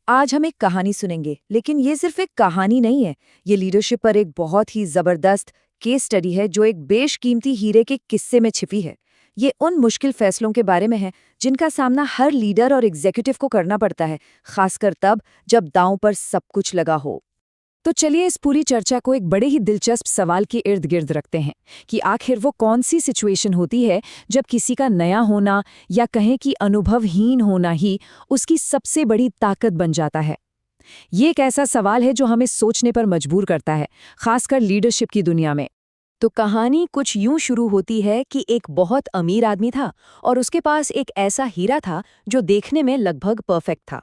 आज हम एक कहानी सुनेंगे, लेकिन ये सिर्फ एक कहानी नहीं है। ये लीडरशिप पर एक बहुत ही जबरदस्त केस स्टडी है जो एक बेशकीमती हीरे के किस्से में छिपी है। ये उन मुश्किल फैसलों के बारे में है जिनका सामना हर लीडर और एग्जीक्यूटिव को करना पड़ता है, खासकर तब जब दांव पर सब कुछ लगा हो। तो चलिए इस पूरी चर्चा को एक बड़े ही दिलचस्प सवाल के इर्द गिर्द रखते हैं कि आखिर वो कौन सी सिचुएशन होती है जब किसी का नया होना या कहें कि अनुभवहीन होना ही उसकी सबसे बड़ी ताकत बन जाता है। ये एक ऐसा सवाल है जो हमें सोचने पर मजबूर करता है, खासकर लीडरशिप की दुनिया में। तो कहानी कुछ यूं शुरू होती है कि एक बहुत अमीर आदमी था और उसके पास एक ऐसा हीरा था जो देखने में लगभग परफेक्ट था।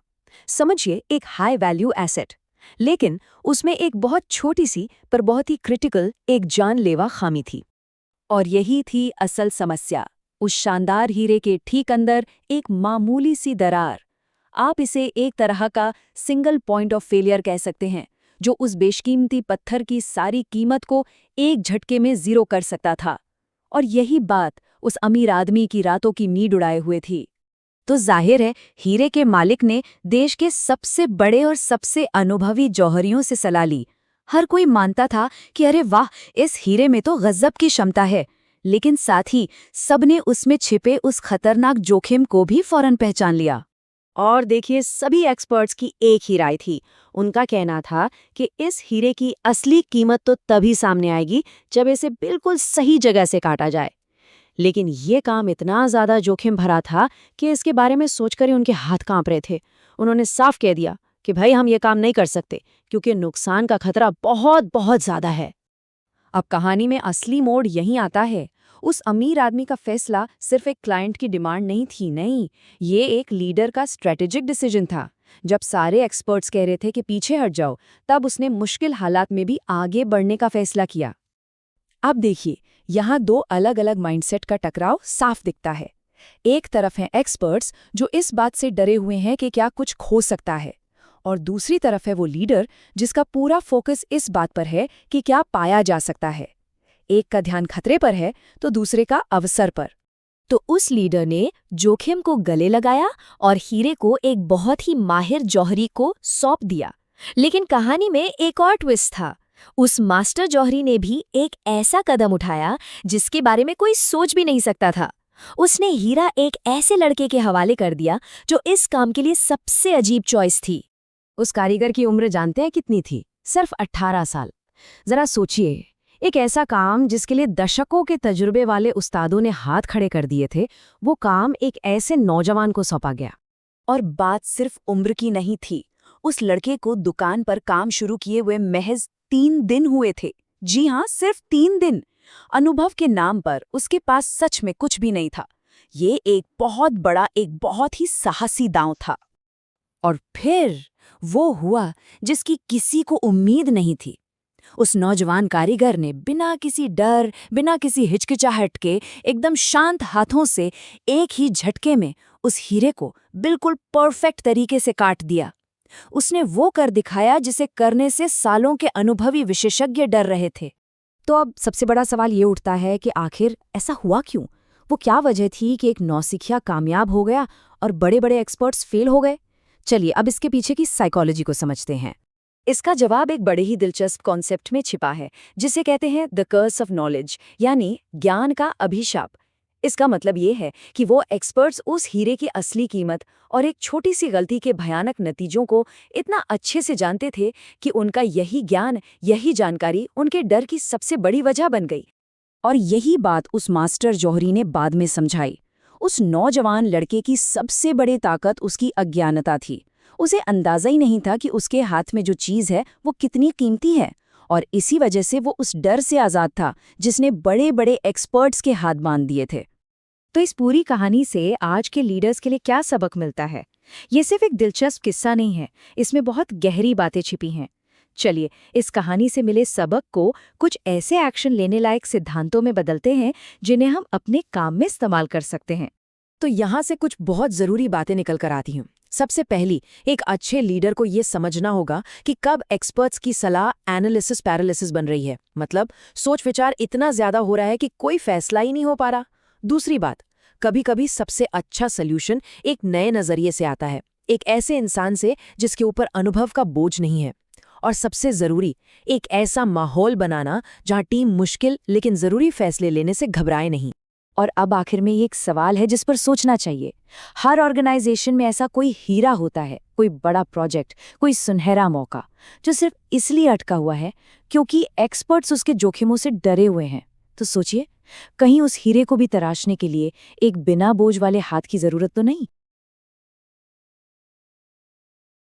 समझिए, एक हाई वैल्यू एसेट। लेकिन उसमें एक बहुत छोटी सी पर बहुत ही क्रिटिकल एक जानलेवा खामी थी। और यही थी असल समस्या। उस शानदार हीरे के ठीक अंदर एक मामूली सी दरार। आप इसे एक तरह का सिंगल पॉइंट ऑफ फेलियर कह सकते हैं, जो उस बेशकीमती पत्थर की सारी कीमत को एक झटके में जीरो कर सकता था। और यही बात उस अमीर आदमी की रातों की नींद उड़ाए हुए थी। तो जाहिर है, हीरे के मालिक ने देश के सबसे बड़े और सबसे अनुभवी जौहरियों से सलाह ली। हर कोई मानता था कि अरे वाह, इस हीरे में तो गजब की क्षमता है। लेकिन साथ ही सबने उसमें छिपे उस खतरनाक जोखिम को भी फौरन पहचान लिया। और देखिए, सभी एक्सपर्ट्स की एक ही राय थी। उनका कहना था कि इस हीरे की असली कीमत तो तभी सामने आएगी जब इसे बिल्कुल सही जगह से काटा जाए। लेकिन ये काम इतना ज्यादा जोखिम भरा था कि इसके बारे में सोचकर ही उनके हाथ कांप रहे थे। उन्होंने साफ कह दिया कि भाई, हम ये काम नहीं कर सकते क्योंकि नुकसान का खतरा बहुत बहुत ज्यादा है। अब कहानी में असली मोड़ यहीं आता है। उस अमीर आदमी का फैसला सिर्फ एक क्लाइंट की डिमांड नहीं थी, नहीं, ये एक लीडर का स्ट्रेटेजिक डिसीजन था। जब सारे एक्सपर्ट्स कह रहे थे कि पीछे हट जाओ, तब उसने मुश्किल हालात में भी आगे बढ़ने का फैसला किया। अब देखिए, यहाँ दो अलग अलग माइंडसेट का टकराव साफ दिखता है। एक तरफ हैं एक्सपर्ट्स जो इस बात से डरे हुए हैं कि क्या कुछ खो सकता है, और दूसरी तरफ है वो लीडर जिसका पूरा फोकस इस बात पर है कि क्या पाया जा सकता है। एक का ध्यान खतरे पर है तो दूसरे का अवसर पर। तो उस लीडर ने जोखिम को गले लगाया और हीरे को एक बहुत ही माहिर जौहरी को सौंप दिया। लेकिन कहानी में एक और ट्विस्ट था। उस मास्टर जौहरी ने भी एक ऐसा कदम उठाया जिसके बारे में कोई सोच भी नहीं सकता था। उसने हीरा एक ऐसे लड़के के हवाले कर दिया जो इस काम के लिए सबसे अजीब चॉइस थी। उस कारीगर की उम्र जानते हैं कितनी थी? सिर्फ 18 साल। जरा सोचिए, एक ऐसा काम जिसके लिए दशकों के तजुर्बे वाले उस्तादों ने हाथ खड़े कर दिए थे, वो काम एक ऐसे नौजवान को सौंपा गया। और बात सिर्फ उम्र की नहीं थी। उस लड़के को दुकान पर काम शुरू किए हुए महज 3 दिन हुए थे। जी हाँ, सिर्फ 3 दिन। अनुभव के नाम पर उसके पास सच में कुछ भी नहीं था। ये एक बहुत बड़ा, एक बहुत ही साहसी दांव था। और फिर वो हुआ जिसकी किसी को उम्मीद नहीं थी। उस नौजवान कारीगर ने बिना किसी डर, बिना किसी हिचकिचाहट के, एकदम शांत हाथों से एक ही झटके में उस हीरे को बिल्कुल परफेक्ट तरीके से काट दिया। उसने वो कर दिखाया जिसे करने से सालों के अनुभवी विशेषज्ञ डर रहे थे। तो अब सबसे बड़ा सवाल ये उठता है कि आखिर ऐसा हुआ क्यों? वो क्या वजह थी कि एक नौसिखिया कामयाब हो गया और बड़े बड़े एक्सपर्ट्स फेल हो गए? चलिए अब इसके पीछे की साइकोलॉजी को समझते हैं। इसका जवाब एक बड़े ही दिलचस्प कॉन्सेप्ट में छिपा है, जिसे कहते हैं द कर्स ऑफ नॉलेज, यानी ज्ञान का अभिशाप। इसका मतलब ये है कि वो एक्सपर्ट्स उस हीरे की असली कीमत और एक छोटी सी गलती के भयानक नतीजों को इतना अच्छे से जानते थे कि उनका यही ज्ञान, यही जानकारी उनके डर की सबसे बड़ी वजह बन गई। और यही बात उस मास्टर जौहरी ने बाद में समझाई। उस नौजवान लड़के की सबसे बड़ी ताकत उसकी अज्ञानता थी। उसे अंदाजा ही नहीं था कि उसके हाथ में जो चीज़ है वो कितनी कीमती है, और इसी वजह से वो उस डर से आज़ाद था जिसने बड़े बड़े एक्सपर्ट्स के हाथ बांध दिए थे। तो इस पूरी कहानी से आज के लीडर्स के लिए क्या सबक मिलता है? ये सिर्फ एक दिलचस्प किस्सा नहीं है, इसमें बहुत गहरी बातें छिपी हैं। चलिए इस कहानी से मिले सबक को कुछ ऐसे एक्शन लेने लायक सिद्धांतों में बदलते हैं जिन्हें हम अपने काम में इस्तेमाल कर सकते हैं। तो यहाँ से कुछ बहुत ज़रूरी बातें निकल कर आती हूँ। सबसे पहली, एक अच्छे लीडर को ये समझना होगा कि कब एक्सपर्ट्स की सलाह एनालिसिस पैरालिसिस बन रही है, मतलब सोच विचार इतना ज़्यादा हो रहा है कि कोई फैसला ही नहीं हो पा रहा। दूसरी बात, कभी कभी सबसे अच्छा सल्यूशन एक नए नज़रिए से आता है, एक ऐसे इंसान से जिसके ऊपर अनुभव का बोझ नहीं है। और सबसे ज़रूरी, एक ऐसा माहौल बनाना जहां टीम मुश्किल लेकिन ज़रूरी फैसले लेने से घबराए नहीं। और अब आखिर में ये एक सवाल है जिस पर सोचना चाहिए। हर ऑर्गेनाइजेशन में ऐसा कोई हीरा होता है, कोई बड़ा प्रोजेक्ट, कोई सुनहरा मौका, जो सिर्फ इसलिए अटका हुआ है क्योंकि एक्सपर्ट्स उसके जोखिमों से डरे हुए हैं। तो सोचिए, कहीं उस हीरे को भी तराशने के लिए एक बिना बोझ वाले हाथ की जरूरत तो नहीं।